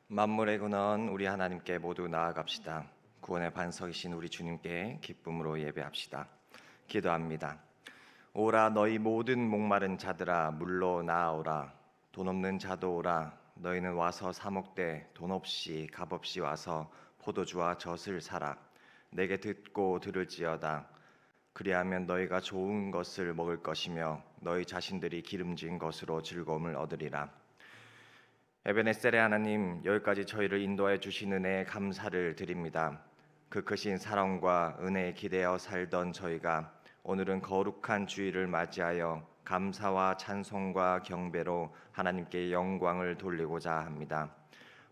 만물의 근원 우리 하나님께 모두 나아갑시다. 구원의 반석이신 우리 주님께 기쁨으로 예배합시다. 기도합니다. 오라 너희 모든 목마른 자들아 물로 나아오라. 돈 없는 자도 오라. 너희는 와서 사 먹되 돈 없이 값 없이 와서 포도주와 젖을 사라. 내게 듣고 들을지어다. 그리하면 너희가 좋은 것을 먹을 것이며 너희 자신들이 기름진 것으로 즐거움을 얻으리라. 에베네셀의 하나님, 여기까지 저희를 인도하여 주신 은혜에 감사를 드립니다. 그 크신 사랑과 은혜에 기대어 살던 저희가 오늘은 거룩한 주일을 맞이하여 감사와 찬송과 경배로 하나님께 영광을 돌리고자 합니다.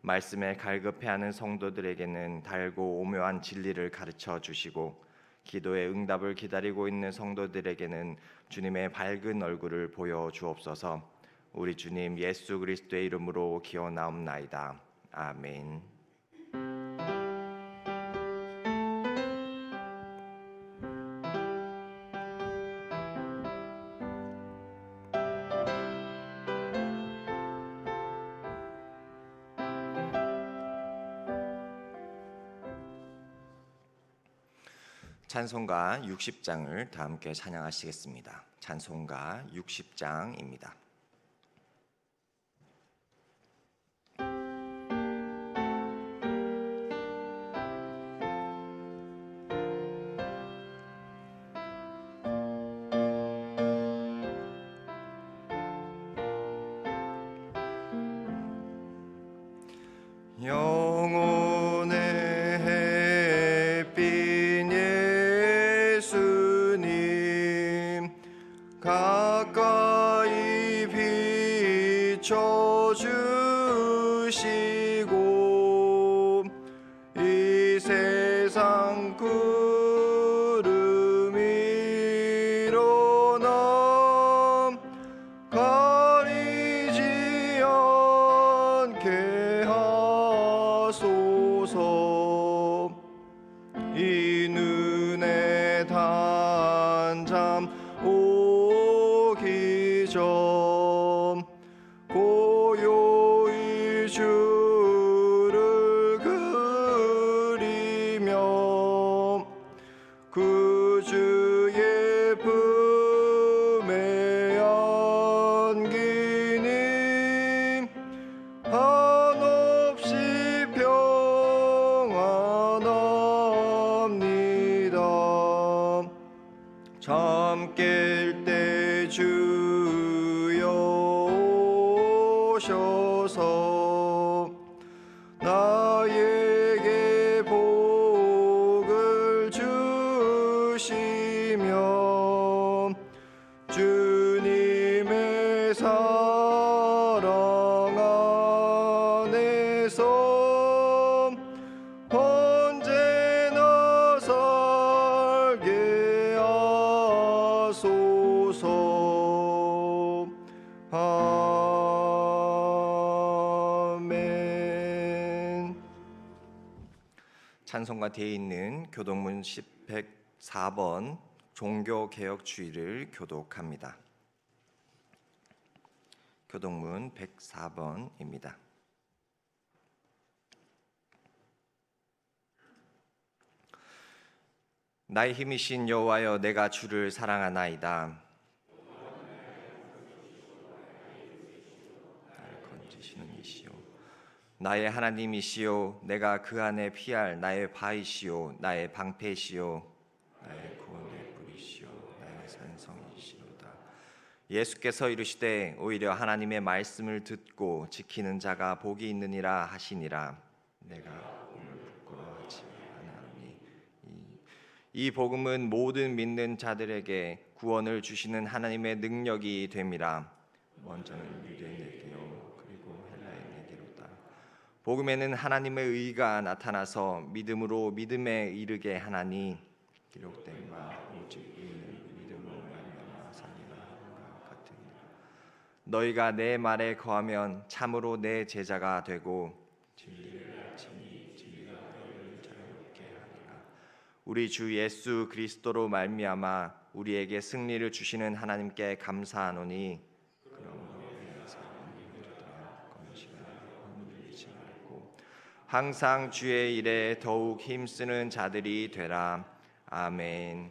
말씀에 갈급해하는 성도들에게는 달고 오묘한 진리를 가르쳐 주시고 기도의 응답을 기다리고 있는 성도들에게는 주님의 밝은 얼굴을 보여 주옵소서. 우리 주님 예수 그리스도의 이름으로 기원하옵나이다. 아멘. 찬송가 60장을 다 함께 찬양하시겠습니다. 찬송가 60장입니다. 영혼의 햇빛 예수님 가까이 비춰주시고 이 세상 구름 위로 나 가리지 않게 하소서. 이 눈에 단잠 오기 전 고요히 주를 그리며 그 주의 품에 안기니 한없이 평안합니다. 잠 깰 때 주여 오셔서 나에게 복을 주시며 주님의 사랑 안에서 언제나 살게 하소서. 아멘. 찬송가 뒤에 있는 교동문 104번 종교개혁주의를 교독합니다. 교동문 104번입니다. 나의 힘이신 여호와여, 내가 주를 사랑하나이다. 나를 건지시는 이시오, 나의 하나님이시오. 내가 그 안에 피할 나의 바이시오, 나의 방패시오, 나의 구원의 뿌리시오, 나의 산성이시로다. 예수께서 이르시되 오히려 하나님의 말씀을 듣고 지키는 자가 복이 있느니라 하시니라. 내가 오늘 부끄러워하지 않으니 이 복음은 모든 믿는 자들에게 구원을 주시는 하나님의 능력이 됨이라. 먼저는 유대인에게요 그리고 헬라인에게로다. 복음에는 하나님의 의가 나타나서 믿음으로 믿음에 이르게 하나니 기록된 바 오직 의인은 믿음으로 말미암아 살리라 함과 같으니라. 너희가 내 말에 거하면 참으로 내 제자가 되고 진리를 알지니 진리가 너희를 자유롭게 하리라. 우리 주 예수 그리스도로 말미암아 우리에게 승리를 주시는 하나님께 감사하노니 그러므로 내 사랑이 흐르도록 건실하여 흔들리지 말고 항상 주의 일에 더욱 힘쓰는 자들이 되라. 아멘.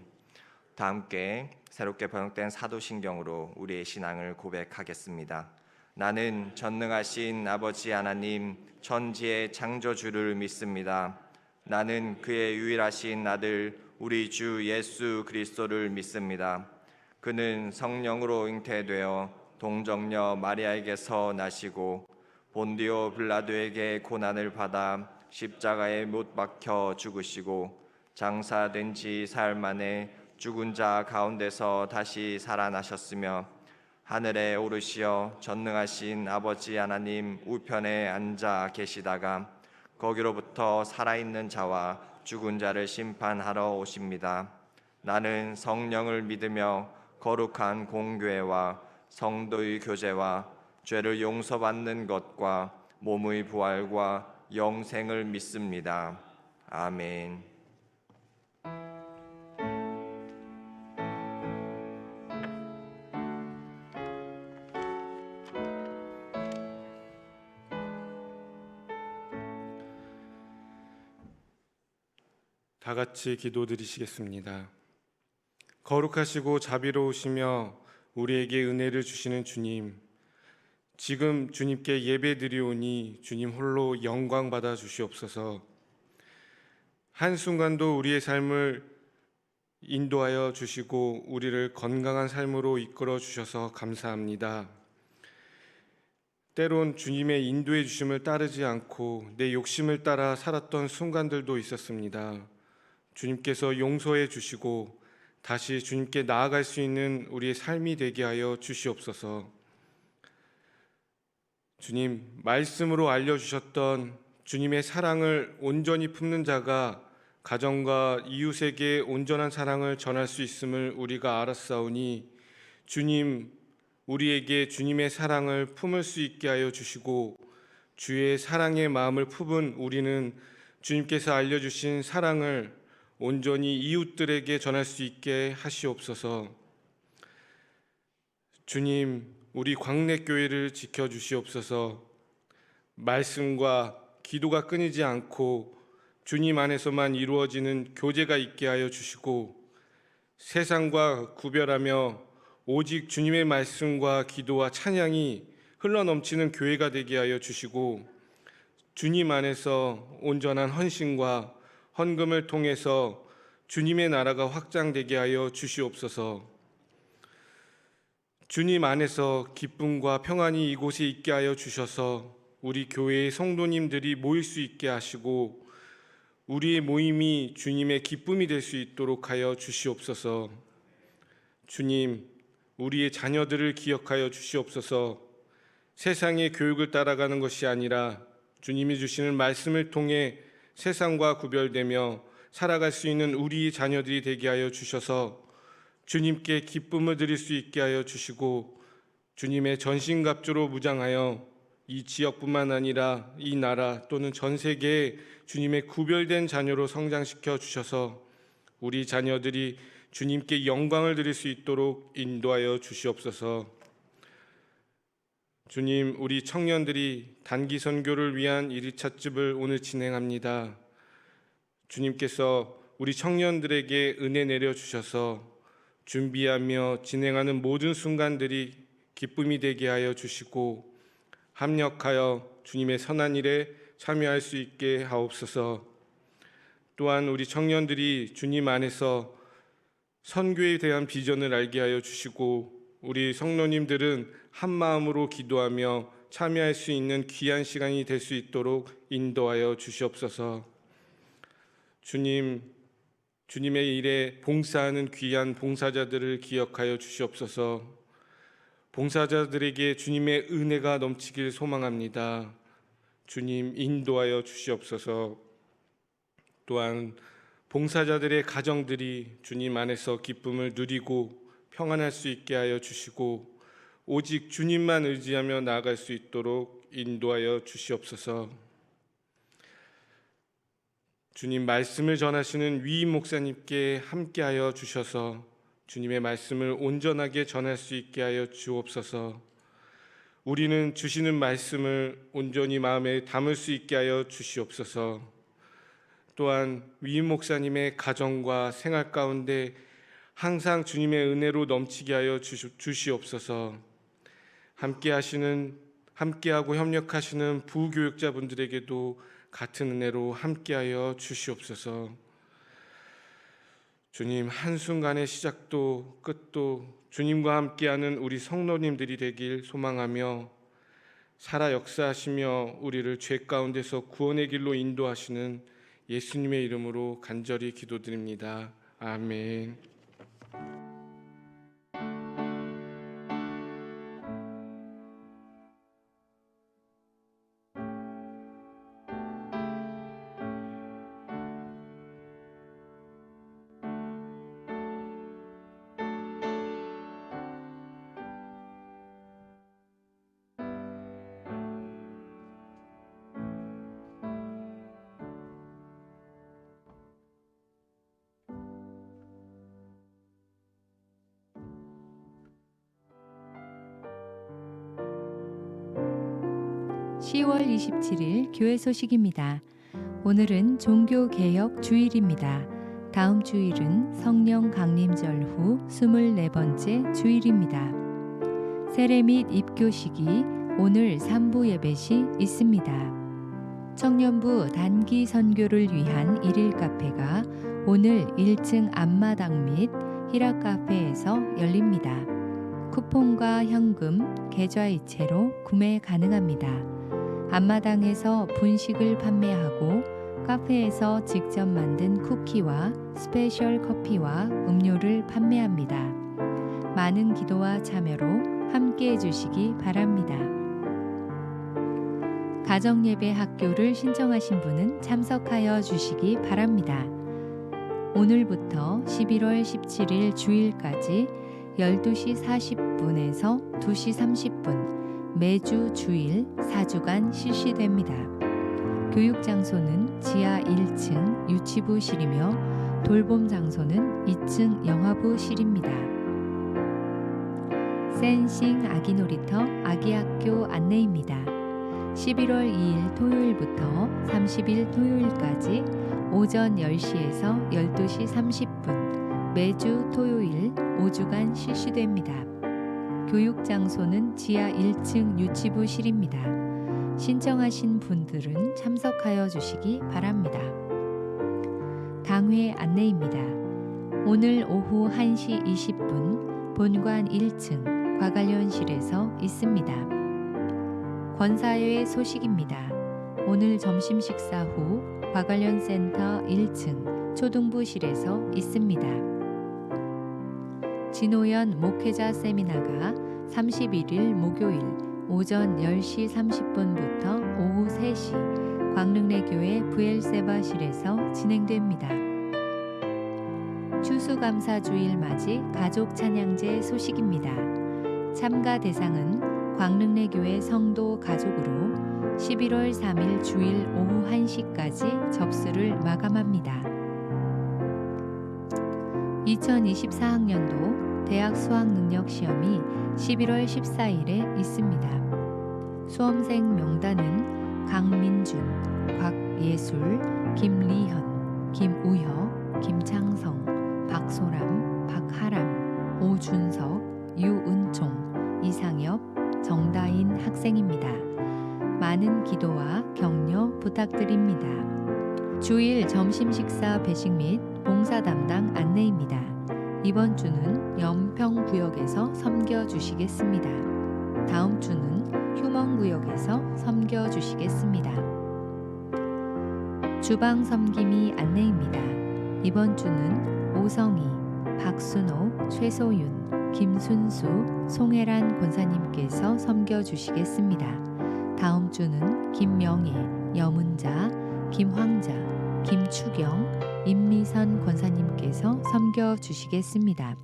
다 함께 새롭게 번역된 사도신경으로 우리의 신앙을 고백하겠습니다. 나는 전능하신 아버지 하나님 천지의 창조주를 믿습니다. 나는 그의 유일하신 아들 우리 주 예수 그리스도를 믿습니다. 그는 성령으로 잉태되어 동정녀 마리아에게서 나시고 본디오 빌라도에게 고난을 받아 십자가에 못 박혀 죽으시고 장사된 지 사흘 만에 죽은 자 가운데서 다시 살아나셨으며 하늘에 오르시어 전능하신 아버지 하나님 우편에 앉아 계시다가 거기로부터 살아있는 자와 죽은 자를 심판하러 오십니다. 나는 성령을 믿으며 거룩한 공교회와 성도의 교제와 죄를 용서받는 것과 몸의 부활과 영생을 믿습니다. 아멘. 다 같이 기도드리시겠습니다. 거룩하시고 자비로우시며 우리에게 은혜를 주시는 주님, 지금 주님께 예배드리오니 주님 홀로 영광 받아 주시옵소서. 한순간도 우리의 삶을 인도하여 주시고 우리를 건강한 삶으로 이끌어 주셔서 감사합니다. 때론 주님의 인도해 주심을 따르지 않고 내 욕심을 따라 살았던 순간들도 있었습니다. 주님께서 용서해 주시고 다시 주님께 나아갈 수 있는 우리의 삶이 되게 하여 주시옵소서. 주님, 말씀으로 알려주셨던 주님의 사랑을 온전히 품는 자가 가정과 이웃에게 온전한 사랑을 전할 수 있음을 우리가 알았사오니 주님, 우리에게 주님의 사랑을 품을 수 있게 하여 주시고 주의 사랑의 마음을 품은 우리는 주님께서 알려주신 사랑을 온전히 이웃들에게 전할 수 있게 하시옵소서. 주님, 우리 광래교회를 지켜주시옵소서. 말씀과 기도가 끊이지 않고 주님 안에서만 이루어지는 교제가 있게 하여 주시고 세상과 구별하며 오직 주님의 말씀과 기도와 찬양이 흘러넘치는 교회가 되게 하여 주시고 주님 안에서 온전한 헌신과 헌금을 통해서 주님의 나라가 확장되게 하여 주시옵소서. 주님 안에서 기쁨과 평안이 이곳에 있게 하여 주셔서 우리 교회의 성도님들이 모일 수 있게 하시고 우리의 모임이 주님의 기쁨이 될 수 있도록 하여 주시옵소서. 주님, 우리의 자녀들을 기억하여 주시옵소서. 세상의 교육을 따라가는 것이 아니라 주님이 주시는 말씀을 통해 세상과 구별되며 살아갈 수 있는 우리의 자녀들이 되게 하여 주셔서 주님께 기쁨을 드릴 수 있게 하여 주시고 주님의 전신갑주로 무장하여 이 지역뿐만 아니라 이 나라 또는 전 세계에 주님의 구별된 자녀로 성장시켜 주셔서 우리 자녀들이 주님께 영광을 드릴 수 있도록 인도하여 주시옵소서. 주님, 우리 청년들이 단기 선교를 위한 1.2차집을 오늘 진행합니다. 주님께서 우리 청년들에게 은혜 내려주셔서 준비하며 진행하는 모든 순간들이 기쁨이 되게 하여 주시고 합력하여 주님의 선한 일에 참여할 수 있게 하옵소서. 또한 우리 청년들이 주님 안에서 선교에 대한 비전을 알게 하여 주시고 우리 성도님들은 한 마음으로 기도하며 참여할 수 있는 귀한 시간이 될 수 있도록 인도하여 주시옵소서. 주님, 주님의 일에 봉사하는 귀한 봉사자들을 기억하여 주시옵소서. 봉사자들에게 주님의 은혜가 넘치길 소망합니다. 주님, 인도하여 주시옵소서. 또한 봉사자들의 가정들이 주님 안에서 기쁨을 누리고 평안할 수 있게 하여 주시고 오직 주님만 의지하며 나아갈 수 있도록 인도하여 주시옵소서. 주님, 말씀을 전하시는 위임 목사님께 함께하여 주셔서 주님의 말씀을 온전하게 전할 수 있게 하여 주옵소서. 우리는 주시는 말씀을 온전히 마음에 담을 수 있게 하여 주시옵소서. 또한 위임 목사님의 가정과 생활 가운데 항상 주님의 은혜로 넘치게 하여 주시옵소서. 함께하고 협력하시는 부교육자분들에게도 같은 은혜로 함께하여 주시옵소서. 주님, 한순간의 시작도 끝도 주님과 함께하는 우리 성도님들이 되길 소망하며 살아 역사하시며 우리를 죄 가운데서 구원의 길로 인도하시는 예수님의 이름으로 간절히 기도드립니다. 아멘. (10월 27일) 교회 소식입니다. 오늘은 종교개혁 주일입니다. 다음 주일은 성령 강림절 후 24번째 주일입니다. 세례 및 입교식이 오늘 3부 예배시 있습니다. 청년부 단기 선교를 위한 일일 카페가 오늘 1층 앞마당 및 히라 카페에서 열립니다. 쿠폰과 현금, 계좌이체로 구매 가능합니다. 앞마당에서 분식을 판매하고 카페에서 직접 만든 쿠키와 스페셜 커피와 음료를 판매합니다. 많은 기도와 참여로 함께해 주시기 바랍니다. 가정예배 학교를 신청하신 분은 참석하여 주시기 바랍니다. 오늘부터 11월 17일 주일까지 12시 40분에서 2시 30분 매주 주일 4주간 실시됩니다. 교육 장소는 지하 1층 유치부실이며 돌봄 장소는 2층 영화부실입니다. 센싱 아기놀이터 아기학교 안내입니다. 11월 2일 토요일부터 30일 토요일까지 오전 10시에서 12시 30분 매주 토요일 5주간 실시됩니다. 교육 장소는 지하 1층 유치부실입니다. 신청하신 분들은 참석하여 주시기 바랍니다. 당회 안내입니다. 오늘 오후 1시 20분 본관 1층 과관련실에서 있습니다. 권사회 소식입니다. 오늘 점심 식사 후 과관련센터 1층 초등부실에서 있습니다. 진호연 목회자 세미나가 31일 목요일 오전 10시 30분부터 오후 3시 광릉내교회 부엘세바실에서 진행됩니다. 추수감사주일 맞이 가족 찬양제 소식입니다. 참가 대상은 광릉내교회 성도 가족으로 11월 3일 주일 오후 1시까지 접수를 마감합니다. 2024학년도 대학 수학능력시험이 11월 14일에 있습니다. 수험생 명단은 강민준, 곽예술, 김리현, 김우혁, 김창성, 박소람, 박하람, 오준석, 유은총, 이상엽, 정다인 학생입니다. 많은 기도와 격려 부탁드립니다. 주일 점심 식사 배식 및 봉사 담당 안내입니다. 이번 주는 연평구역에서 섬겨주시겠습니다. 다음 주는 휴먼구역에서 섬겨주시겠습니다. 주방 섬김이 안내입니다. 이번 주는 오성희, 박순호, 최소윤, 김순수, 송혜란 권사님께서 섬겨주시겠습니다. 다음 주는 김명애, 여문자, 김황자, 김추경, 임미선 권사님께서 섬겨주시겠습니다.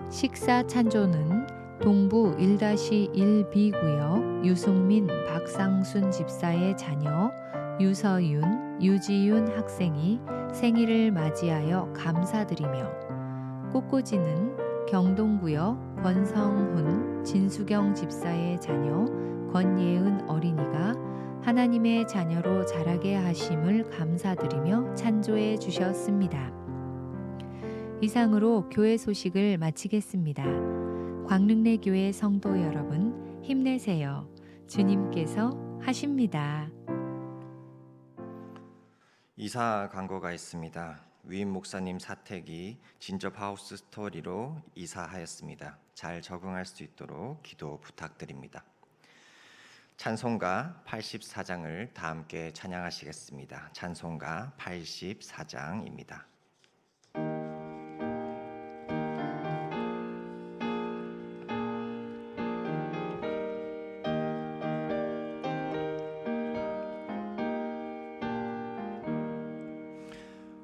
식사 찬조는 동부 1-1B구역 유승민, 박상순 집사의 자녀 유서윤, 유지윤 학생이 생일을 맞이하여 감사드리며 꽃꽂이는 경동구역 권성훈, 진수경 집사의 자녀 권예은 어린이가 하나님의 자녀로 자라게 하심을 감사드리며 찬조해 주셨습니다. 이상으로 교회 소식을 마치겠습니다. 광릉내 교회 성도 여러분, 힘내세요. 주님께서 하십니다. 이사 광고가 있습니다. 위임 목사님 사택이 진접 하우스 스토리로 이사하였습니다. 잘 적응할 수 있도록 기도 부탁드립니다. 찬송가 84장을 다 함께 찬양하시겠습니다. 찬송가 84장입니다.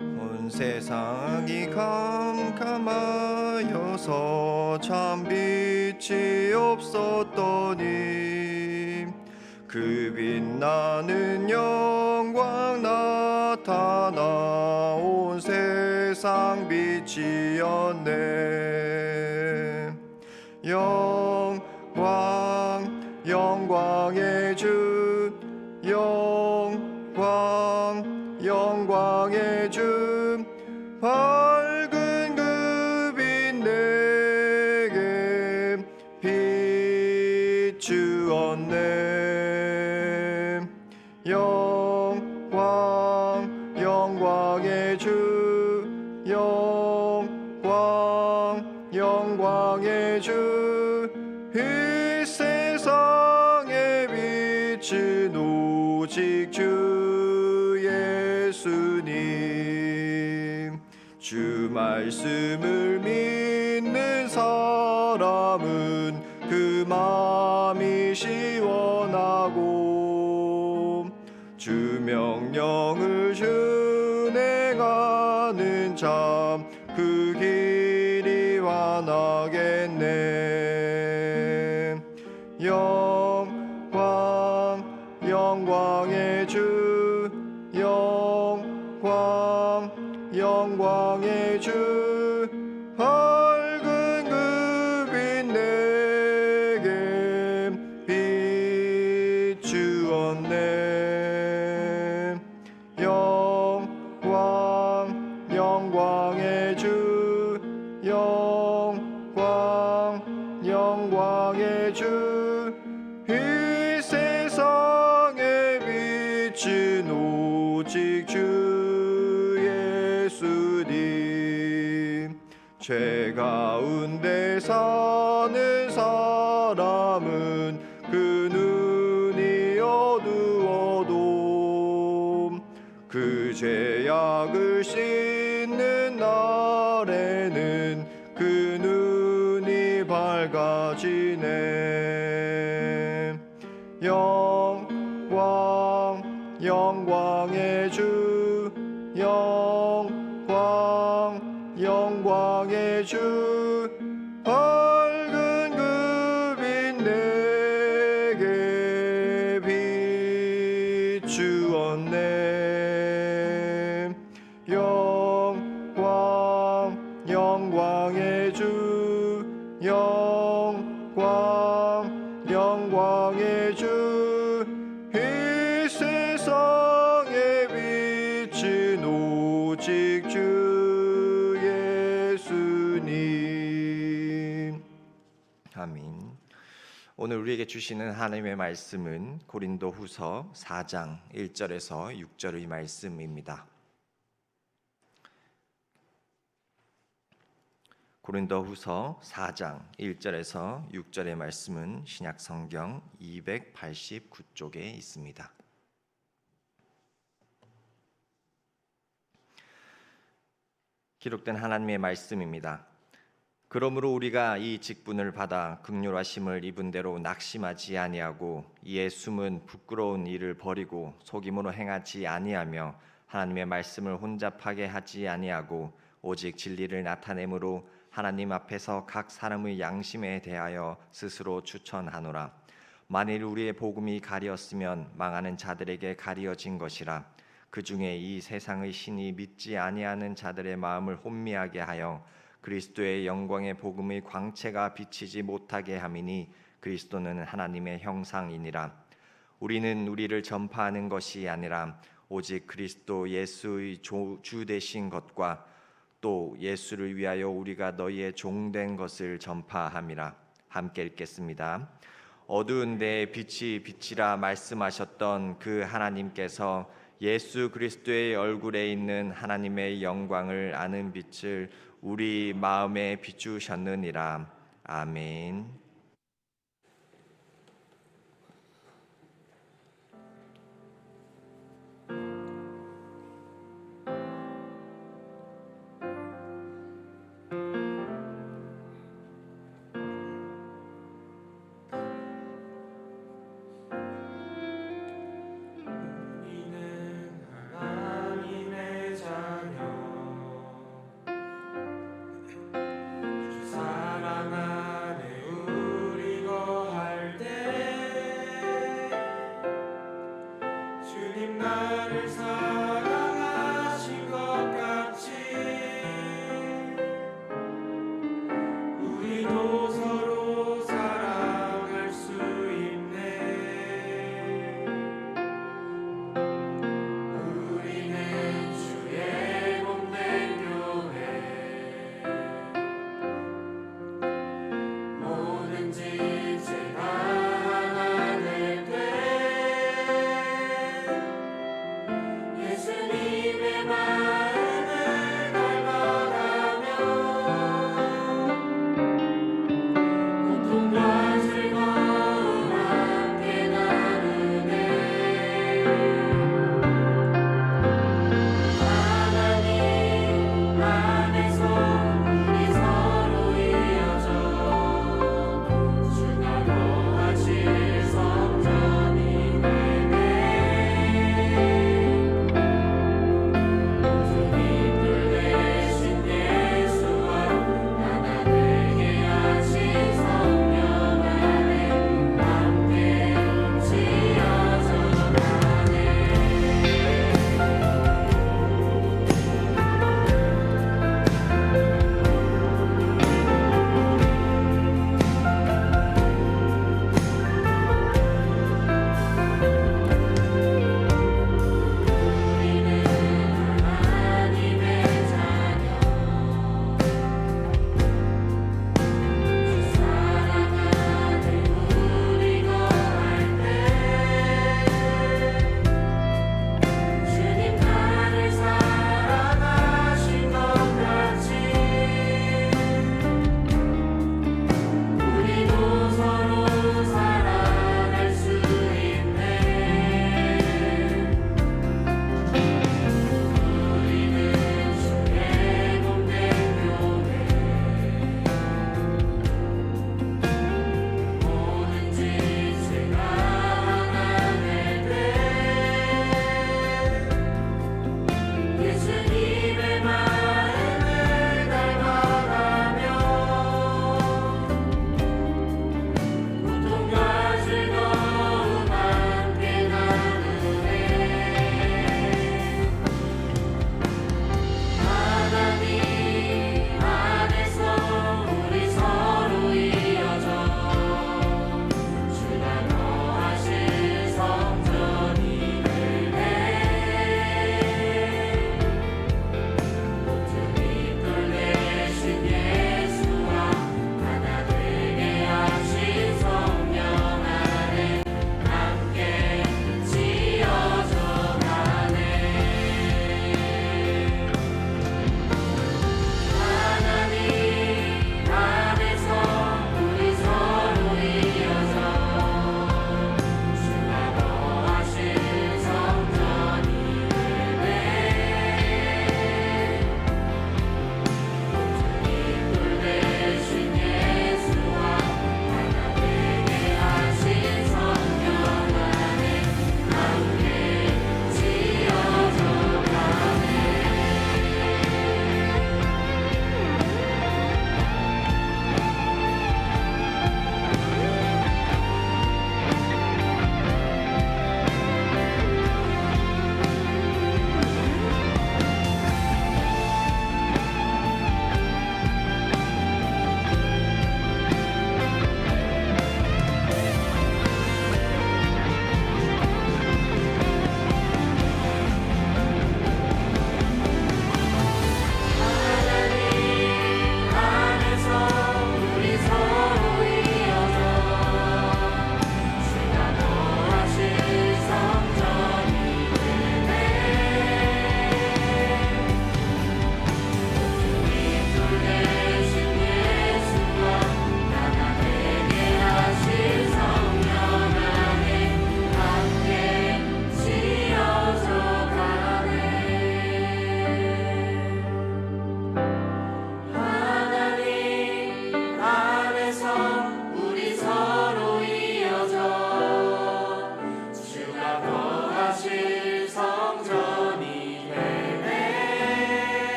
온 세상이 캄캄하여서 참 빛이 없었더니 그 빛나는 영광 나타나 온 세상 빛이었네. 영광의 주, 영광의 주, 밝은 그 빛 내게 비추었네. 영광의 주, 영광의 주, 이 세상에 비친 오직 주 예수님. 주 말씀을 믿는 사람은 그 마음이 시원하고 주 명령을 준행하는 참 그 길이 환하겠네. 영광의 주, 영광의 주, 밝은 그 빛 내게 비추었네. 영광의 주, 영광의 주, 이 세상에 비친 오직 주 예수님. 죄 가운데 사는 사람은 그 눈이 어두워도 그 죄악을 씻는 날에는 그 눈이 밝아지네. 영광의 주, 영광의 주, 밝은 그 빛 내게 비추었네. 영광의 주, 영광의 주, 이 세상에 비친 오직 주 예수님. 아멘. 오늘 우리에게 주시는 하나님의 말씀은 고린도후서 4장 1절에서 6절의 말씀입니다. 고린도후서 4장 1절에서 6절의 말씀은 신약성경 289쪽에 있습니다. 기록된 하나님의 말씀입니다. 그러므로 우리가 이 직분을 받아 긍휼하심을 입은 대로 낙심하지 아니하고 이에 숨은 부끄러운 일을 버리고 속임으로 행하지 아니하며 하나님의 말씀을 혼잡하게 하지 아니하고 오직 진리를 나타내므로 하나님 앞에서 각 사람의 양심에 대하여 스스로 추천하노라. 만일 우리의 복음이 가리었으면 망하는 자들에게 가리어진 것이라. 그 중에 이 세상의 신이 믿지 아니하는 자들의 마음을 혼미하게 하여 그리스도의 영광의 복음의 광채가 비치지 못하게 함이니 그리스도는 하나님의 형상이니라. 우리는 우리를 전파하는 것이 아니라 오직 그리스도 예수의 주 되신 것과 또 예수를 위하여 우리가 너희의 종된 것을 전파함이라. 함께 읽겠습니다. 어두운 데에 빛이 비치라 말씀하셨던 그 하나님께서 예수 그리스도의 얼굴에 있는 하나님의 영광을 아는 빛을 우리 마음에 비추셨느니라. 아멘.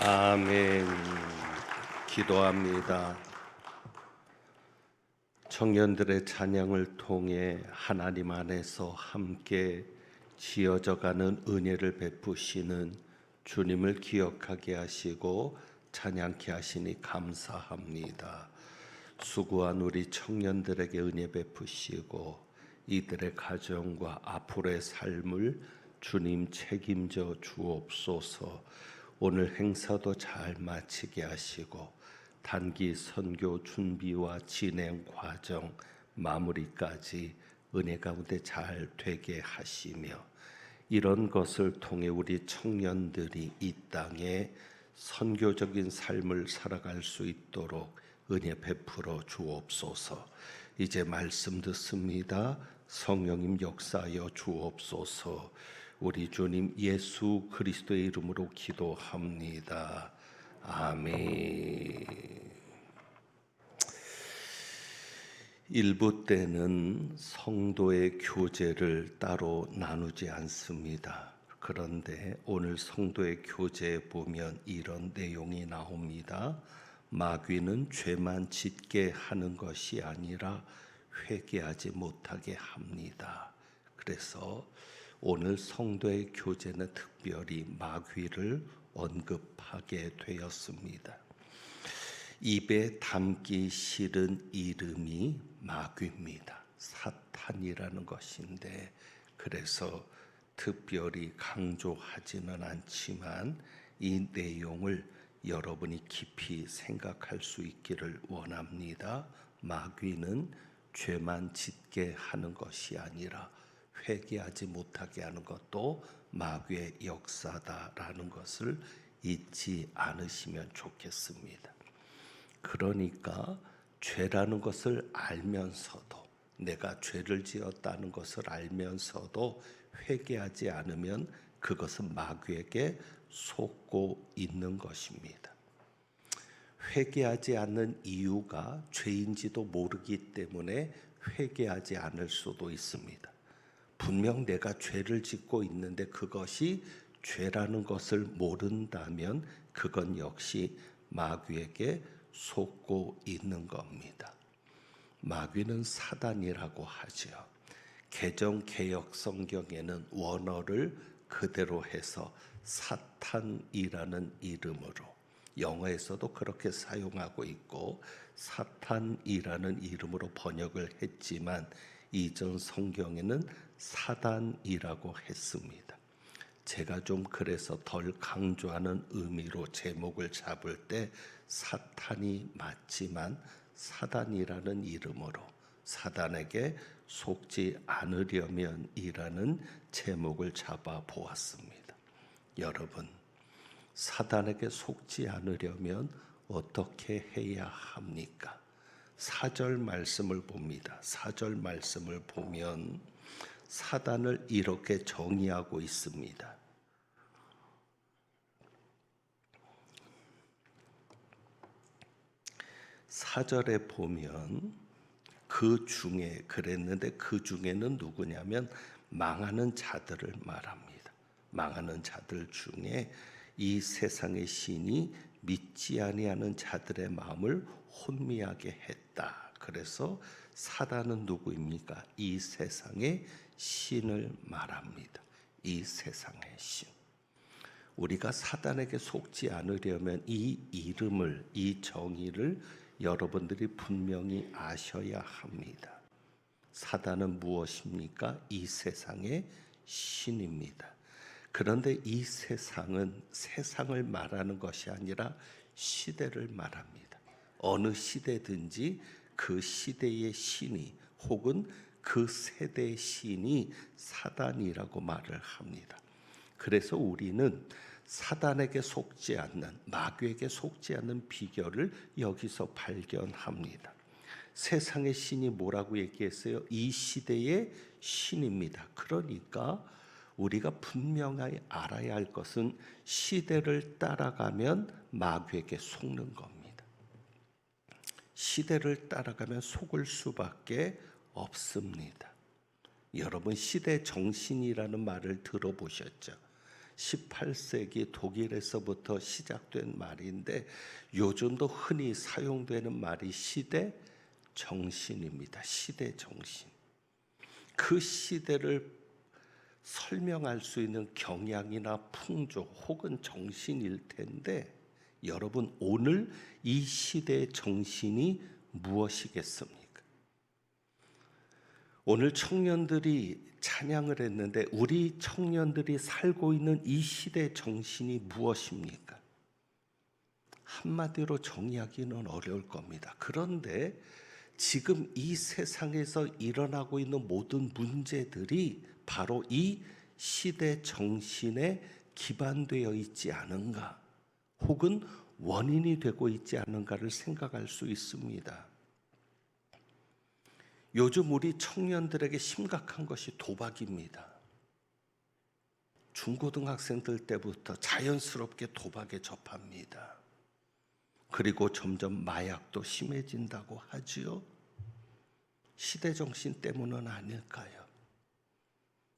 아멘. 기도합니다. 청년들의 찬양을 통해 하나님 안에서 함께 지어져가는 은혜를 베푸시는 주님을 기억하게 하시고 찬양케 하시니 감사합니다. 수고한 우리 청년들에게 은혜 베푸시고 이들의 가정과 앞으로의 삶을 주님 책임져 주옵소서. 오늘 행사도 잘 마치게 하시고 단기 선교 준비와 진행 과정 마무리까지 은혜 가운데 잘 되게 하시며 이런 것을 통해 우리 청년들이 이 땅에 선교적인 삶을 살아갈 수 있도록 은혜 베풀어 주옵소서. 이제 말씀 듣습니다. 성령님 역사하여 주옵소서. 우리 주님 예수 그리스도의 이름으로 기도합니다. 아멘. 1부 때는 성도의 교제를 따로 나누지 않습니다. 그런데 오늘 성도의 교제에 보면 이런 내용이 나옵니다. 마귀는 죄만 짓게 하는 것이 아니라 회개하지 못하게 합니다. 그래서 오늘 성도의 교제는 특별히 마귀를 언급하게 되었습니다. 입에 담기 싫은 이름이 마귀입니다. 사탄이라는 것인데 그래서 특별히 강조하지는 않지만 이 내용을 여러분이 깊이 생각할 수 있기를 원합니다. 마귀는 죄만 짓게 하는 것이 아니라 회개하지 못하게 하는 것도 마귀의 역사다라는 것을 잊지 않으시면 좋겠습니다. 그러니까 죄라는 것을 알면서도 내가 죄를 지었다는 것을 알면서도 회개하지 않으면 그것은 마귀에게 속고 있는 것입니다. 회개하지 않는 이유가 죄인지도 모르기 때문에 회개하지 않을 수도 있습니다. 분명 내가 죄를 짓고 있는데 그것이 죄라는 것을 모른다면 그건 역시 마귀에게 속고 있는 겁니다. 마귀는 사단이라고 하죠. 개정 개역 성경에는 원어를 그대로 해서 사탄이라는 이름으로 영어에서도 그렇게 사용하고 있고 사탄이라는 이름으로 번역을 했지만 이전 성경에는 사단이라고 했습니다. 제가 좀 그래서 덜 강조하는 의미로 제목을 잡을 때 사탄이 맞지만 사단이라는 이름으로 사단에게 속지 않으려면이라는 제목을 잡아 보았습니다. 여러분, 사단에게 속지 않으려면 어떻게 해야 합니까? 4절 말씀을 봅니다. 4절 말씀을 보면 사단을 이렇게 정의하고 있습니다. 4절에 보면 그 중에 그랬는데 그 중에는 누구냐면 망하는 자들을 말합니다. 망하는 자들 중에 이 세상의 신이 믿지 아니하는 자들의 마음을 혼미하게 했다. 그래서 사단은 누구입니까? 이 세상의 신을 말합니다. 이 세상의 신. 우리가 사단에게 속지 않으려면 이 이름을, 이 정의를 여러분들이 분명히 아셔야 합니다. 사단은 무엇입니까? 이 세상의 신입니다. 그런데 이 세상은 세상을 말하는 것이 아니라 시대를 말합니다. 어느 시대든지 그 시대의 신이 혹은 그 세대의 신이 사단이라고 말을 합니다. 그래서 우리는 사단에게 속지 않는, 마귀에게 속지 않는 비결을 여기서 발견합니다. 세상의 신이 뭐라고 얘기했어요? 이 시대의 신입니다. 그러니까 우리가 분명히 알아야 할 것은 시대를 따라가면 마귀에게 속는 겁니다. 시대를 따라가면 속을 수밖에 없습니다. 여러분, 시대 정신이라는 말을 들어보셨죠? 18세기 독일에서부터 시작된 말인데 요즘도 흔히 사용되는 말이 시대 정신입니다. 시대 정신. 그 시대를 설명할 수 있는 경향이나 풍조 혹은 정신일 텐데 여러분 오늘 이 시대의 정신이 무엇이겠습니까? 오늘 청년들이 찬양을 했는데 우리 청년들이 살고 있는 이 시대 정신이 무엇입니까? 한마디로 정의하기는 어려울 겁니다. 그런데 지금 이 세상에서 일어나고 있는 모든 문제들이 바로 이 시대 정신에 기반되어 있지 않은가, 혹은 원인이 되고 있지 않은가를 생각할 수 있습니다. 요즘 우리 청년들에게 심각한 것이 도박입니다. 중고등학생들 때부터 자연스럽게 도박에 접합니다. 그리고 점점 마약도 심해진다고 하지요. 시대정신 때문은 아닐까요?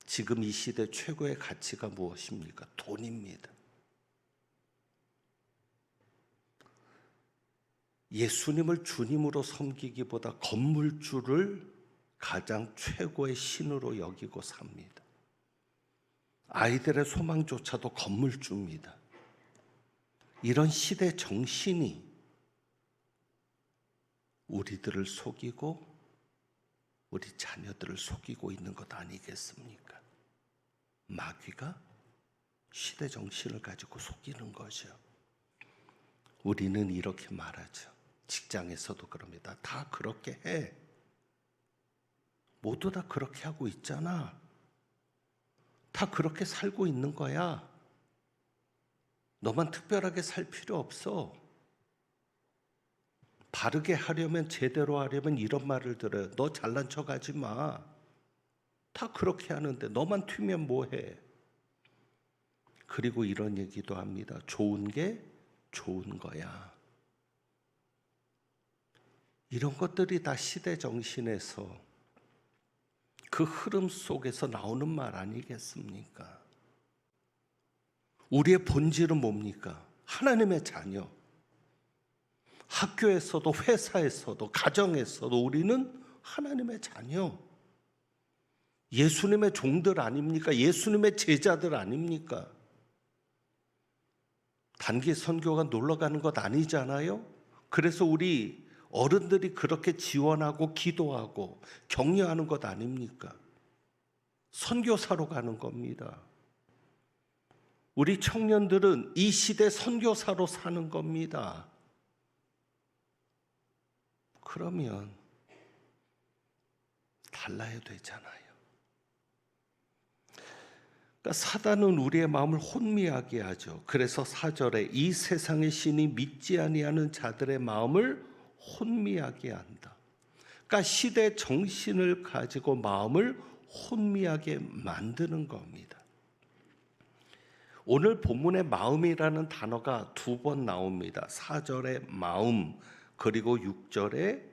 지금 이 시대 최고의 가치가 무엇입니까? 돈입니다. 예수님을 주님으로 섬기기보다 건물주를 가장 최고의 신으로 여기고 삽니다. 아이들의 소망조차도 건물주입니다. 이런 시대 정신이 우리들을 속이고 우리 자녀들을 속이고 있는 것 아니겠습니까? 마귀가 시대 정신을 가지고 속이는 거죠. 우리는 이렇게 말하죠. 직장에서도 그럽니다. 다 그렇게 해. 모두 다 그렇게 하고 있잖아. 다 그렇게 살고 있는 거야. 너만 특별하게 살 필요 없어. 바르게 하려면, 제대로 하려면 이런 말을 들어요. 너 잘난 척 하지 마. 다 그렇게 하는데 너만 튀면 뭐해. 그리고 이런 얘기도 합니다. 좋은 게 좋은 거야. 이런 것들이 다 시대 정신에서, 그 흐름 속에서 나오는 말 아니겠습니까? 우리의 본질은 뭡니까? 하나님의 자녀. 학교에서도 회사에서도 가정에서도 우리는 하나님의 자녀. 예수님의 종들 아닙니까? 예수님의 제자들 아닙니까? 단기 선교가 놀러 가는 것 아니잖아요. 그래서 우리 어른들이 그렇게 지원하고 기도하고 격려하는 것 아닙니까? 선교사로 가는 겁니다. 우리 청년들은 이 시대 선교사로 사는 겁니다. 그러면 달라야 되잖아요. 그러니까 사단은 우리의 마음을 혼미하게 하죠. 그래서 4절에 이 세상의 신이 믿지 아니하는 자들의 마음을 혼미하게 한다. 그러니까 시대 정신을 가지고 마음을 혼미하게 만드는 겁니다. 오늘 본문의 마음이라는 단어가 2번 나옵니다. 4절에 마음, 그리고 6절에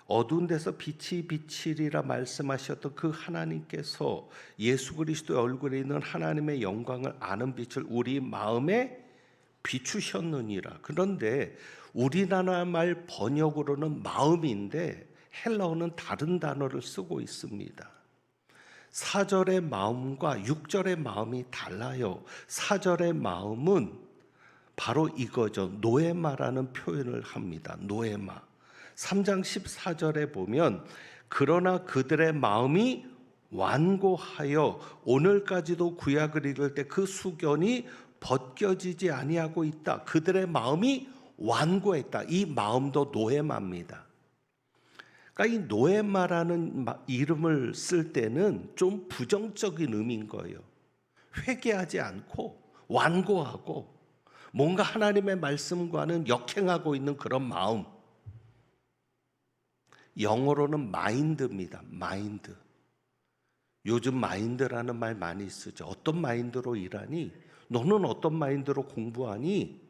어두운 데서 빛이 비치리라 말씀하셨던 그 하나님께서 예수 그리스도의 얼굴에 있는 하나님의 영광을 아는 빛을 우리 마음에 비추셨느니라. 그런데 우리나라 말 번역으로는 마음인데 헬라어는 다른 단어를 쓰고 있습니다. 4절의 마음과 6절의 마음이 달라요. 4절의 마음은 바로 이거죠. 노에마라는 표현을 합니다. 노에마. 3장 14절에 보면 그러나 그들의 마음이 완고하여 오늘까지도 구약을 읽을 때 그 수견이 벗겨지지 아니하고 있다. 그들의 마음이 완고했다. 이 마음도 노에마입니다. 그러니까 이 노에마라는 이름을 쓸 때는 좀 부정적인 의미인 거예요. 회개하지 않고 완고하고 뭔가 하나님의 말씀과는 역행하고 있는 그런 마음. 영어로는 마인드입니다. 마인드. 요즘 마인드라는 말 많이 쓰죠. 어떤 마인드로 일하니? 너는 어떤 마인드로 공부하니?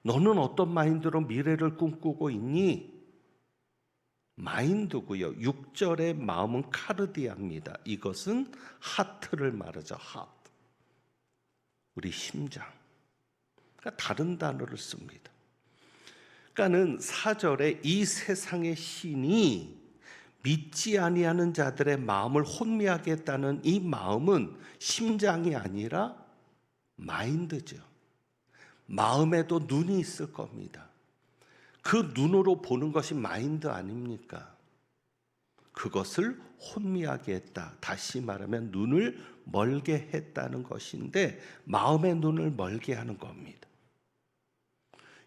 너는 어떤 마인드로 미래를 꿈꾸고 있니? 마인드고요. 6절의 마음은 카르디아입니다. 이것은 하트를 말하죠. 하트. 우리 심장. 그러니까 다른 단어를 씁니다. 그러니까는 4절에 이 세상의 신이 믿지 아니하는 자들의 마음을 혼미하게 했다는 이 마음은 심장이 아니라 마인드죠. 마음에도 눈이 있을 겁니다. 그 눈으로 보는 것이 마인드 아닙니까? 그것을 혼미하게 했다. 다시 말하면 눈을 멀게 했다는 것인데 마음의 눈을 멀게 하는 겁니다.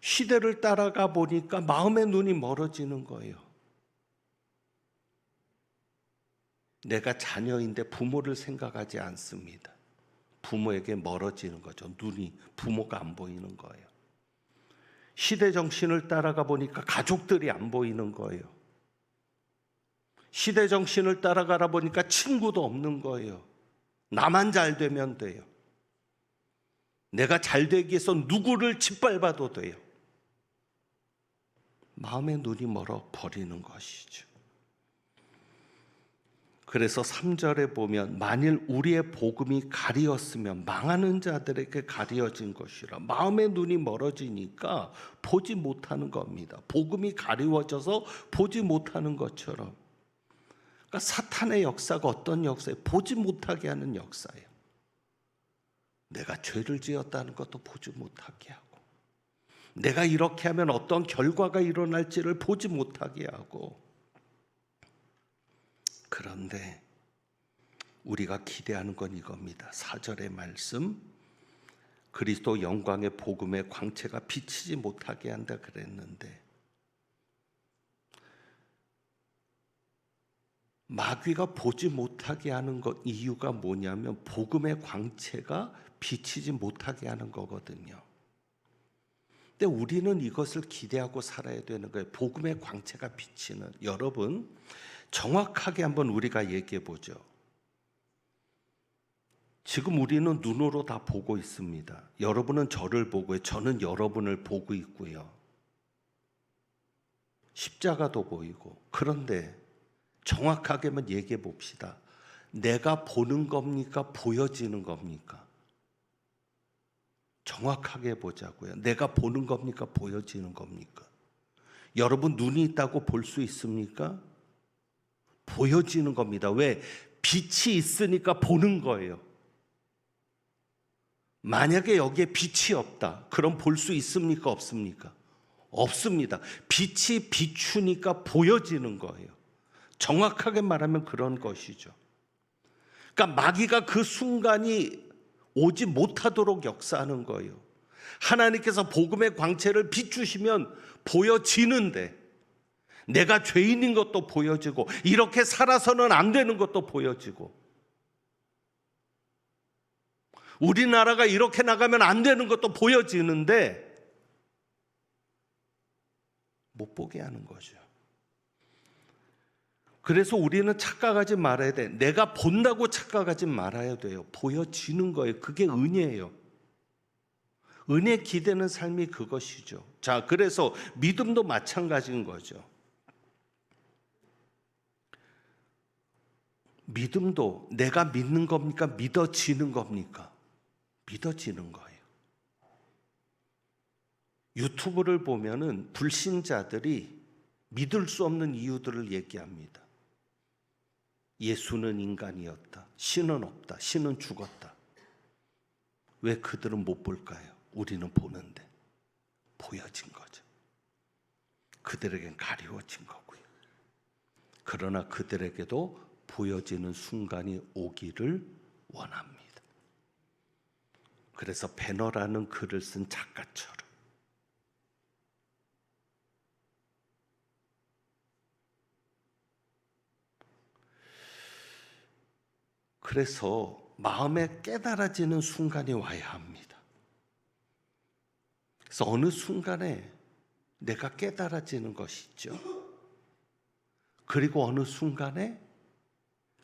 시대를 따라가 보니까 마음의 눈이 멀어지는 거예요. 내가 자녀인데 부모를 생각하지 않습니다. 부모에게 멀어지는 거죠. 눈이, 부모가 안 보이는 거예요. 시대 정신을 따라가 보니까 가족들이 안 보이는 거예요. 시대 정신을 따라가다 보니까 친구도 없는 거예요. 나만 잘 되면 돼요. 내가 잘 되기 위해서 누구를 짓밟아도 돼요. 마음의 눈이 멀어 버리는 것이죠. 그래서 3절에 보면 만일 우리의 복음이 가리었으면 망하는 자들에게 가리어진 것이라. 마음의 눈이 멀어지니까 보지 못하는 겁니다. 복음이 가리워져서 보지 못하는 것처럼. 그러니까 사탄의 역사가 어떤 역사예요? 보지 못하게 하는 역사예요. 내가 죄를 지었다는 것도 보지 못하게 하고, 내가 이렇게 하면 어떤 결과가 일어날지를 보지 못하게 하고. 그런데 우리가 기대하는 건 이겁니다. 4절의 말씀, 그리스도 영광의 복음의 광채가 비치지 못하게 한다 그랬는데, 마귀가 보지 못하게 하는 것 이유가 뭐냐면 복음의 광채가 비치지 못하게 하는 거거든요. 근데 우리는 이것을 기대하고 살아야 되는 거예요. 복음의 광채가 비치는. 여러분, 정확하게 한번 우리가 얘기해 보죠. 지금 우리는 눈으로 다 보고 있습니다. 여러분은 저를 보고요. 저는 여러분을 보고 있고요. 십자가도 보이고. 그런데 정확하게만 얘기해 봅시다. 내가 보는 겁니까? 보여지는 겁니까? 정확하게 보자고요. 내가 보는 겁니까? 보여지는 겁니까? 여러분 눈이 있다고 볼 수 있습니까? 보여지는 겁니다. 왜? 빛이 있으니까 보는 거예요. 만약에 여기에 빛이 없다. 그럼 볼 수 있습니까? 없습니까? 없습니다. 빛이 비추니까 보여지는 거예요. 정확하게 말하면 그런 것이죠. 그러니까 마귀가 그 순간이 오지 못하도록 역사하는 거예요. 하나님께서 복음의 광채를 비추시면 보여지는데, 내가 죄인인 것도 보여지고, 이렇게 살아서는 안 되는 것도 보여지고, 우리나라가 이렇게 나가면 안 되는 것도 보여지는데 못 보게 하는 거죠. 그래서 우리는 착각하지 말아야 돼. 내가 본다고 착각하지 말아야 돼요. 보여지는 거예요. 그게 은혜예요. 은혜 기대는 삶이 그것이죠. 자, 그래서 믿음도 마찬가지인 거죠. 믿음도 내가 믿는 겁니까? 믿어지는 겁니까? 믿어지는 거예요. 유튜브를 보면은 불신자들이 믿을 수 없는 이유들을 얘기합니다. 예수는 인간이었다. 신은 없다. 신은 죽었다. 왜 그들은 못 볼까요? 우리는 보는데. 보여진 거죠. 그들에겐 가리워진 거고요. 그러나 그들에게도 보여지는 순간이 오기를 원합니다. 그래서 배너라는 글을 쓴 작가처럼 그래서 마음에 깨달아지는 순간이 와야 합니다. 그래서 어느 순간에 내가 깨달아지는 것이 있죠. 그리고 어느 순간에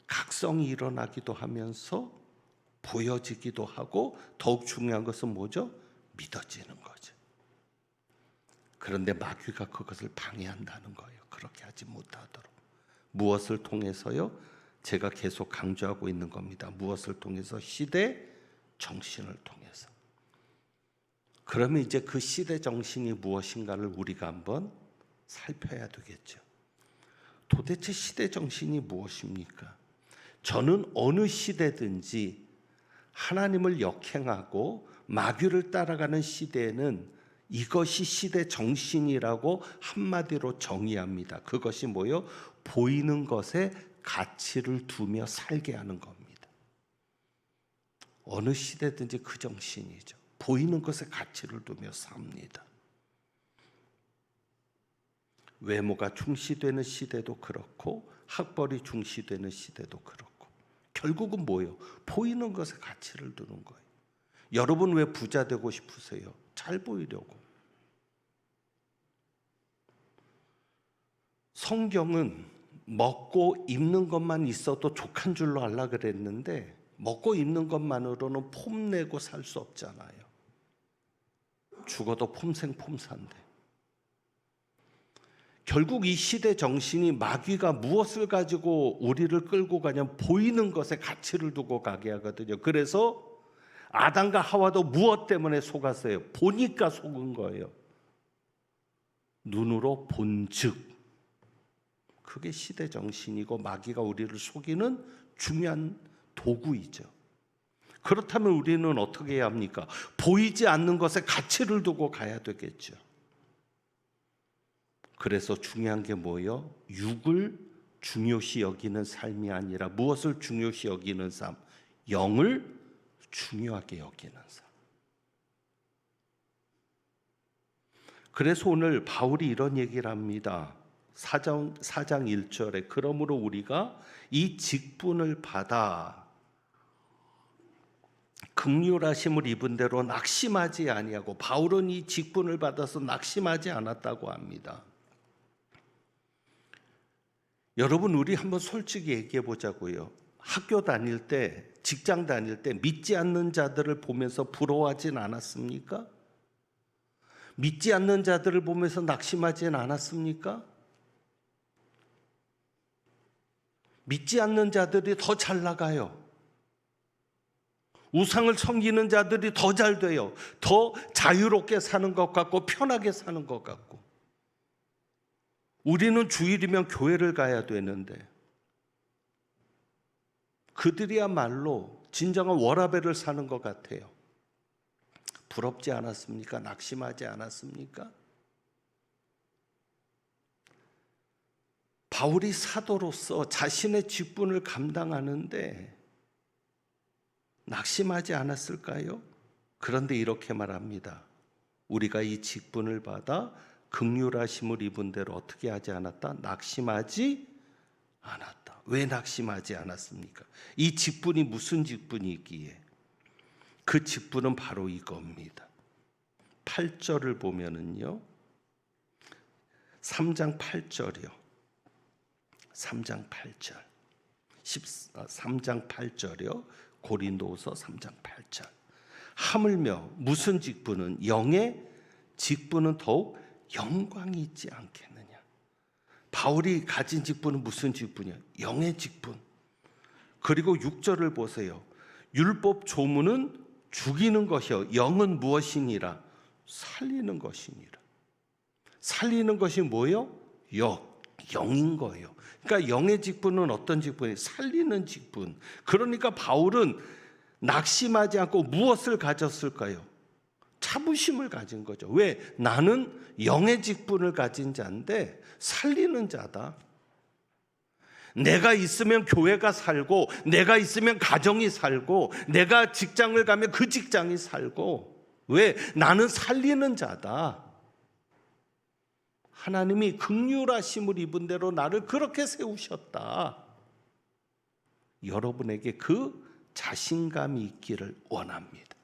각성이 일어나기도 하면서 보여지기도 하고, 더욱 중요한 것은 뭐죠? 믿어지는 거죠. 그런데 마귀가 그것을 방해한다는 거예요. 그렇게 하지 못하도록. 무엇을 통해서요? 제가 계속 강조하고 있는 겁니다. 무엇을 통해서? 시대 정신을 통해서. 그러면 이제 그 시대 정신이 무엇인가를 우리가 한번 살펴야 되겠죠. 도대체 시대 정신이 무엇입니까? 저는 어느 시대든지 하나님을 역행하고 마귀를 따라가는 시대에는 이것이 시대 정신이라고 한마디로 정의합니다. 그것이 뭐요? 보이는 것에 가치를 두며 살게 하는 겁니다. 어느 시대든지 그 정신이죠. 보이는 것에 가치를 두며 삽니다. 외모가 중시되는 시대도 그렇고 학벌이 중시되는 시대도 그렇고 결국은 뭐예요? 보이는 것에 가치를 두는 거예요. 여러분 왜 부자 되고 싶으세요? 잘 보이려고. 성경은 먹고 입는 것만 있어도 족한 줄로 알라 그랬는데 먹고 입는 것만으로는 폼내고 살 수 없잖아요. 죽어도 폼생폼사인데. 결국 이 시대 정신이 마귀가 무엇을 가지고 우리를 끌고 가냐면 보이는 것에 가치를 두고 가게 하거든요. 그래서 아담과 하와도 무엇 때문에 속았어요? 보니까 속은 거예요. 눈으로 본즉. 그게 시대 정신이고 마귀가 우리를 속이는 중요한 도구이죠. 그렇다면 우리는 어떻게 해야 합니까? 보이지 않는 것에 가치를 두고 가야 되겠죠. 그래서 중요한 게 뭐예요? 육을 중요시 여기는 삶이 아니라 무엇을 중요시 여기는 삶? 영을 중요하게 여기는 삶. 그래서 오늘 바울이 이런 얘기를 합니다. 4장 1절에 그러므로 우리가 이 직분을 받아 긍휼하심을 입은 대로 낙심하지 아니하고, 바울은 이 직분을 받아서 낙심하지 않았다고 합니다. 여러분, 우리 한번 솔직히 얘기해 보자고요. 학교 다닐 때, 직장 다닐 때 믿지 않는 자들을 보면서 부러워하진 않았습니까? 믿지 않는 자들을 보면서 낙심하진 않았습니까? 믿지 않는 자들이 더 잘 나가요. 우상을 섬기는 자들이 더 잘 돼요. 더 자유롭게 사는 것 같고 편하게 사는 것 같고. 우리는 주일이면 교회를 가야 되는데 그들이야말로 진정한 워라밸을 사는 것 같아요. 부럽지 않았습니까? 낙심하지 않았습니까? 바울이 사도로서 자신의 직분을 감당하는데 낙심하지 않았을까요? 그런데 이렇게 말합니다. 우리가 이 직분을 받아 긍휼하심을 입은 대로 어떻게 하지 않았다? 낙심하지 않았다. 왜 낙심하지 않았습니까? 이 직분이 무슨 직분이기에? 그 직분은 바로 이겁니다. 8절을 보면은요. 3장 8절이요. 3장 8절. 3장 8절이요. 고린도후서 3장 8절. 하물며 무슨 직분은 영의 직분은 더욱 영광이 있지 않겠느냐. 바울이 가진 직분은 무슨 직분이야? 영의 직분. 그리고 6절을 보세요. 율법 조문은 죽이는 것이요 영은 무엇이니라? 살리는 것이니라. 살리는 것이 뭐예요? 영인 거예요. 그러니까 영의 직분은 어떤 직분이에요? 살리는 직분. 그러니까 바울은 낙심하지 않고 무엇을 가졌을까요? 자부심을 가진 거죠. 왜? 나는 영의 직분을 가진 자인데 살리는 자다. 내가 있으면 교회가 살고, 내가 있으면 가정이 살고, 내가 직장을 가면 그 직장이 살고. 왜? 나는 살리는 자다. 하나님이 긍휼하심을 입은 대로 나를 그렇게 세우셨다. 여러분에게 그 자신감이 있기를 원합니다.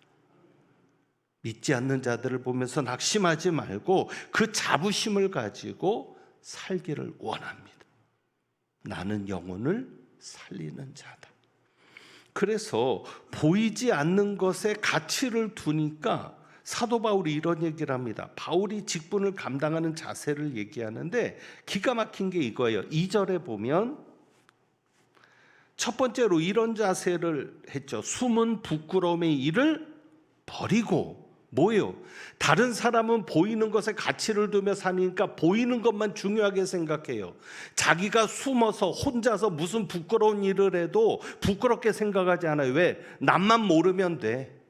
믿지 않는 자들을 보면서 낙심하지 말고 그 자부심을 가지고 살기를 원합니다. 나는 영혼을 살리는 자다. 그래서 보이지 않는 것에 가치를 두니까 사도 바울이 이런 얘기를 합니다. 바울이 직분을 감당하는 자세를 얘기하는데 기가 막힌 게 이거예요. 2절에 보면 첫 번째로 이런 자세를 했죠. 숨은 부끄러움의 일을 버리고 뭐예요? 다른 사람은 보이는 것에 가치를 두며 사니까 보이는 것만 중요하게 생각해요. 자기가 숨어서 혼자서 무슨 부끄러운 일을 해도 부끄럽게 생각하지 않아요. 왜? 남만 모르면 돼.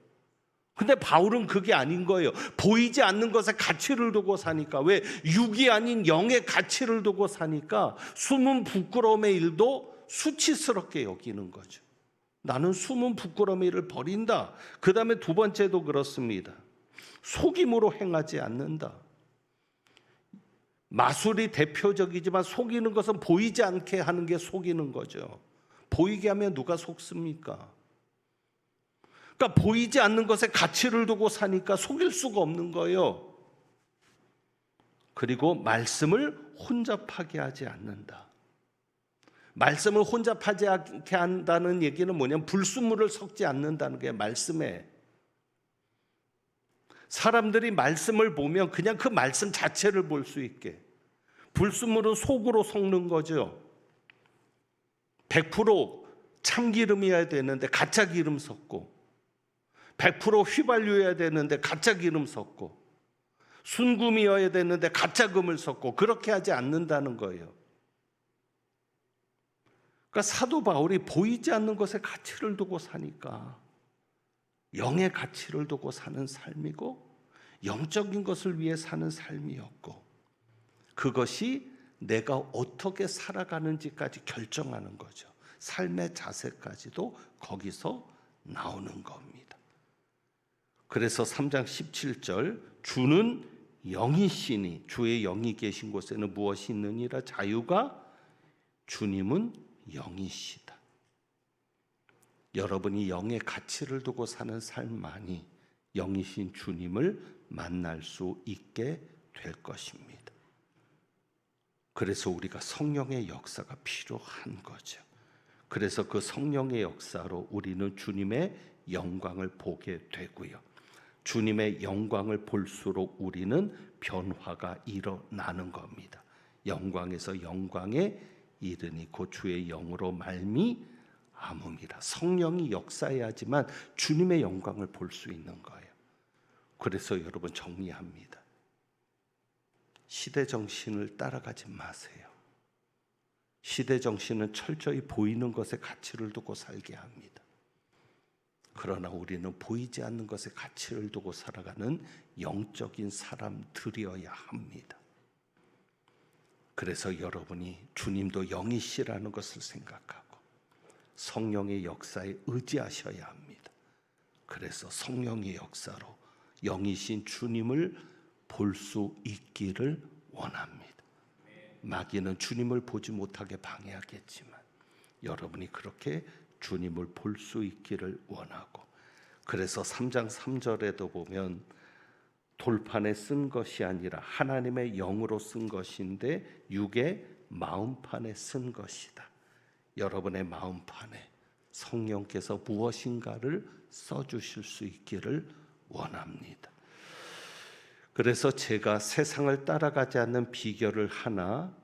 근데 바울은 그게 아닌 거예요. 보이지 않는 것에 가치를 두고 사니까. 왜? 육이 아닌 영의 가치를 두고 사니까 숨은 부끄러움의 일도 수치스럽게 여기는 거죠. 나는 숨은 부끄러움의 일을 버린다. 그 다음에 두 번째도 그렇습니다. 속임으로 행하지 않는다. 마술이 대표적이지만 속이는 것은 보이지 않게 하는 게 속이는 거죠. 보이게 하면 누가 속습니까? 그러니까 보이지 않는 것에 가치를 두고 사니까 속일 수가 없는 거예요. 그리고 말씀을 혼잡하게 하지 않는다. 말씀을 혼잡하지 않게 한다는 얘기는 뭐냐면 불순물을 섞지 않는다는 게 말씀에. 사람들이 말씀을 보면 그냥 그 말씀 자체를 볼 수 있게. 불순물은 속으로 섞는 거죠. 100% 참기름이어야 되는데 가짜 기름 섞고, 100% 휘발유여야 되는데 가짜 기름 섞고, 순금이어야 되는데 가짜 금을 섞고, 그렇게 하지 않는다는 거예요. 그러니까 사도 바울이 보이지 않는 것에 가치를 두고 사니까 영의 가치를 두고 사는 삶이고 영적인 것을 위해 사는 삶이었고, 그것이 내가 어떻게 살아가는지까지 결정하는 거죠. 삶의 자세까지도 거기서 나오는 겁니다. 그래서 3장 17절 주는 영이시니 주의 영이 계신 곳에는 무엇이 있느니라. 자유가 주님은 영이시다. 여러분이 영의 가치를 두고 사는 삶만이 영이신 주님을 만날 수 있게 될 것입니다. 그래서 우리가 성령의 역사가 필요한 거죠. 그래서 그 성령의 역사로 우리는 주님의 영광을 보게 되고요. 주님의 영광을 볼수록 우리는 변화가 일어나는 겁니다. 영광에서 영광에 이르니 곧 주의 영으로 말미암음이라. 성령이 역사해야지만 주님의 영광을 볼 수 있는 거예요. 그래서 여러분 정리합니다. 시대 정신을 따라가지 마세요. 시대 정신은 철저히 보이는 것에 가치를 두고 살게 합니다. 그러나 우리는 보이지 않는 것에 가치를 두고 살아가는 영적인 사람들이어야 합니다. 그래서 여러분이 주님도 영이시라는 것을 생각하고 성령의 역사에 의지하셔야 합니다. 그래서 성령의 역사로 영이신 주님을 볼 수 있기를 원합니다. 마귀는 주님을 보지 못하게 방해하겠지만 여러분이 그렇게 주님을 볼 수 있기를 원하고, 그래서 3장 3절에도 보면 돌판에 쓴 것이 아니라 하나님의 영으로 쓴 것인데 육의 마음판에 쓴 것이다. 여러분의 마음판에 성령께서 무엇인가를 써주실 수 있기를 원합니다. 그래서 제가 세상을 따라가지 않는 비결을 하나,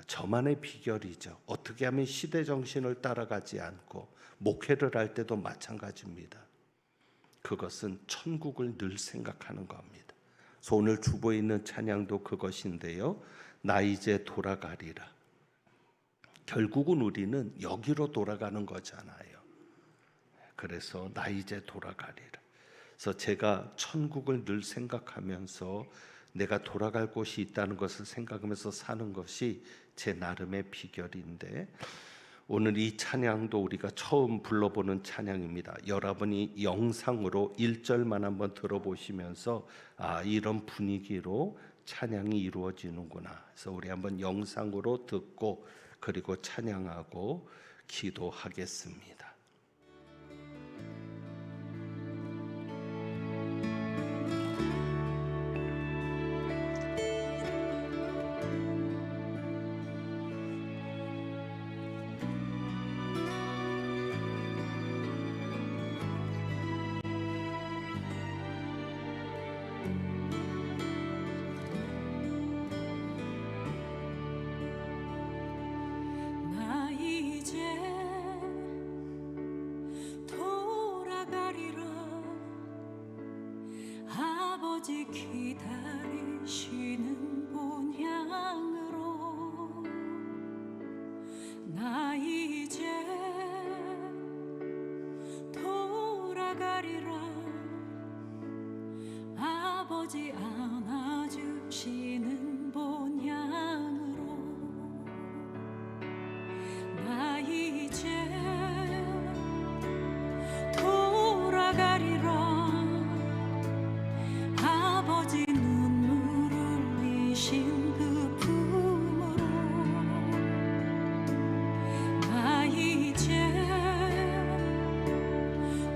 저만의 비결이죠. 어떻게 하면 시대 정신을 따라가지 않고 목회를 할 때도 마찬가지입니다. 그것은 천국을 늘 생각하는 겁니다. 그래서 오늘 주보에 있는 찬양도 그것인데요. 나 이제 돌아가리라. 결국은 우리는 여기로 돌아가는 거잖아요. 그래서 나 이제 돌아가리라. 그래서 제가 천국을 늘 생각하면서 내가 돌아갈 곳이 있다는 것을 생각하면서 사는 것이 제 나름의 비결인데, 오늘 이 찬양도 우리가 처음 불러보는 찬양입니다. 여러분이 영상으로 1절만 한번 들어보시면서 이런 분위기로 찬양이 이루어지는구나. 그래서 우리 한번 영상으로 듣고 그리고 찬양하고 기도하겠습니다. 나 이제 아버지 기다리시는 본향으로 나 이제 돌아가리라. 아버지 안아주시는 본향으로 나 이제 돌아가리라. 아버지 눈물 흘리신 그 품으로 나 이제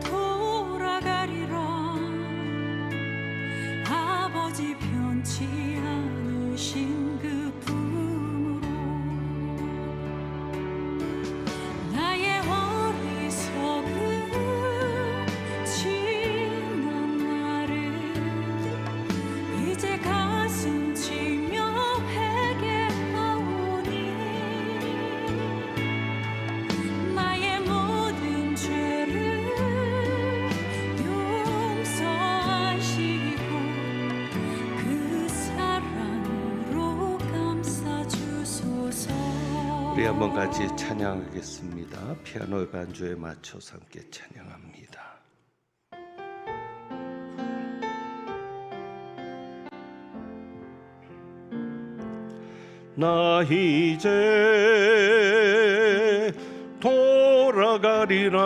돌아가리라. 아버지 변치 않으신 그 품으로 나의 어리석은 지난 날을 이제 가슴 치며 회개하오니 나의 모든 죄를 용서하시고 그 사랑으로 감싸주소서. 우리 한번 같이 찬양하겠습니다. 피아노의 반주에 맞춰서 함께 찬양합니다. 나 이제 돌아가리라.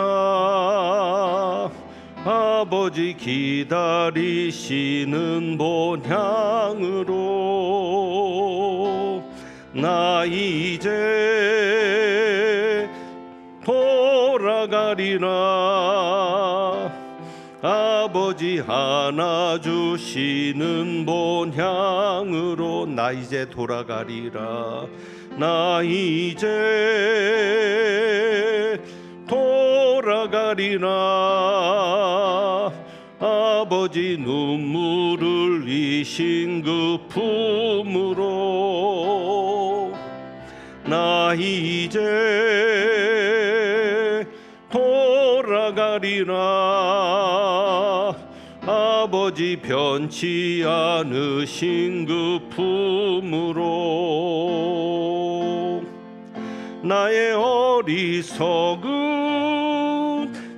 아버지 기다리시는 본향으로 나 이제 돌아가리라. 아버지 안아주시는 본향으로 나 이제 돌아가리라. 나 이제 돌아가리라. 아버지 눈물 흘리신 그 품으로 나 이제 돌아가리라. 아버지 변치 않으신 그 품으로 나의 어리석은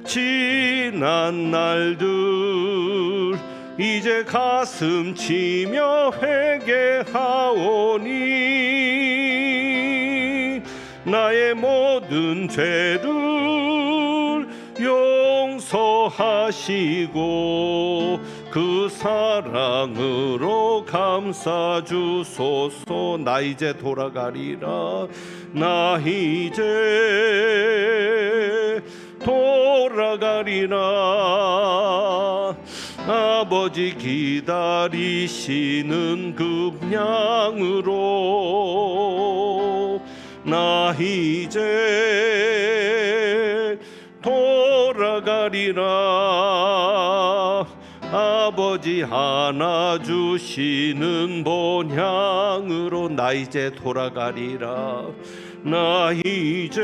지난 날들 이제 가슴 치며 회개하오니 나의 모든 죄를 용서하시고 그 사랑으로 감싸주소서. 나 이제 돌아가리라. 나 이제 돌아가리라. 아버지 기다리시는 급량으로 나 이제 돌아가리라. 아버지 안아주시는 본향으로 나 이제 돌아가리라. 나 이제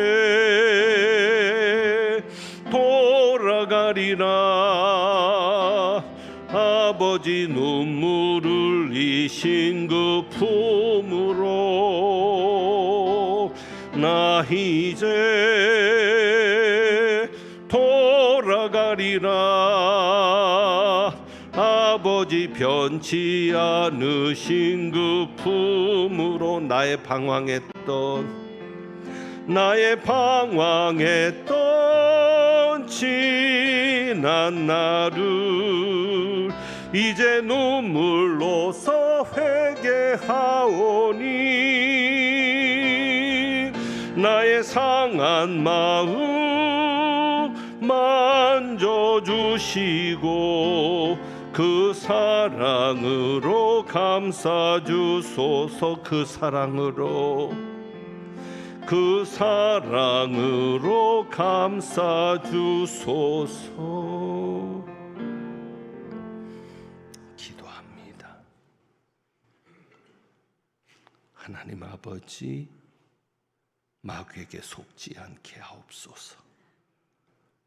돌아가리라. 아버지 눈물 흘리신 그 품으로 나 이제 돌아가리라. 아버지 변치 않으신 그 품으로 나의 방황했던 지난 날을 이제 눈물로서 회개하오니 나의 상한 마음 만져주시고 그 사랑으로 감싸주소서. 그 사랑으로 감싸주소서. 기도합니다. 하나님 아버지, 마귀에게 속지 않게 하옵소서.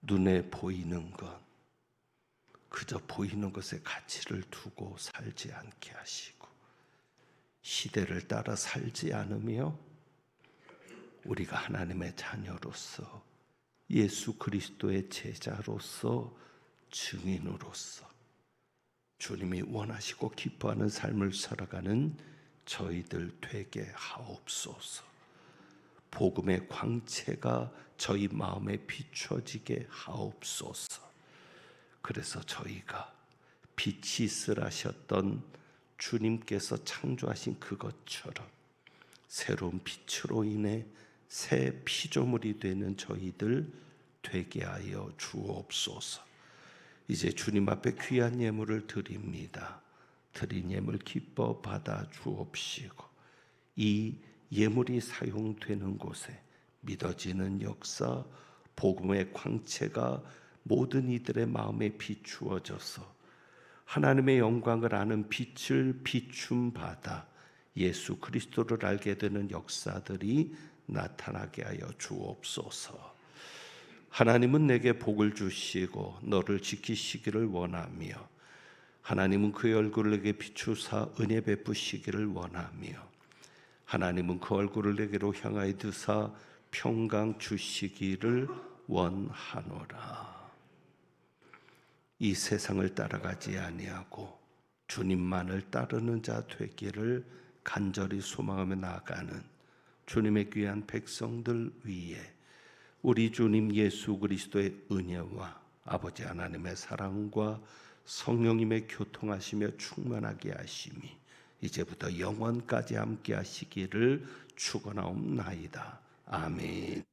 눈에 보이는 것, 그저 보이는 것에 가치를 두고 살지 않게 하시고 시대를 따라 살지 않으며 우리가 하나님의 자녀로서 예수 그리스도의 제자로서 증인으로서 주님이 원하시고 기뻐하는 삶을 살아가는 저희들 되게 하옵소서. 복음의 광채가 저희 마음에 비춰지게 하옵소서. 그래서 저희가 빛이 있으라셨던 주님께서 창조하신 그것처럼 새로운 빛으로 인해 새 피조물이 되는 저희들 되게 하여 주옵소서. 이제 주님 앞에 귀한 예물을 드립니다. 드린 예물 기뻐 받아 주옵시고 이 예물이 사용되는 곳에 믿어지는 역사, 복음의 광채가 모든 이들의 마음에 비추어져서 하나님의 영광을 아는 빛을 비춤 받아 예수 그리스도를 알게 되는 역사들이 나타나게 하여 주옵소서. 하나님은 내게 복을 주시고 너를 지키시기를 원하며 하나님은 그의 얼굴을 내게 비추사 은혜 베푸시기를 원하며 하나님은 그 얼굴을 내게로 향하여 드사 평강 주시기를 원하노라. 이 세상을 따라가지 아니하고 주님만을 따르는 자 되기를 간절히 소망하며 나아가는 주님의 귀한 백성들 위에 우리 주님 예수 그리스도의 은혜와 아버지 하나님의 사랑과 성령님의 교통하시며 충만하게 하심이 이제부터 영원까지 함께 하시기를 축원하옵나이다. 아멘.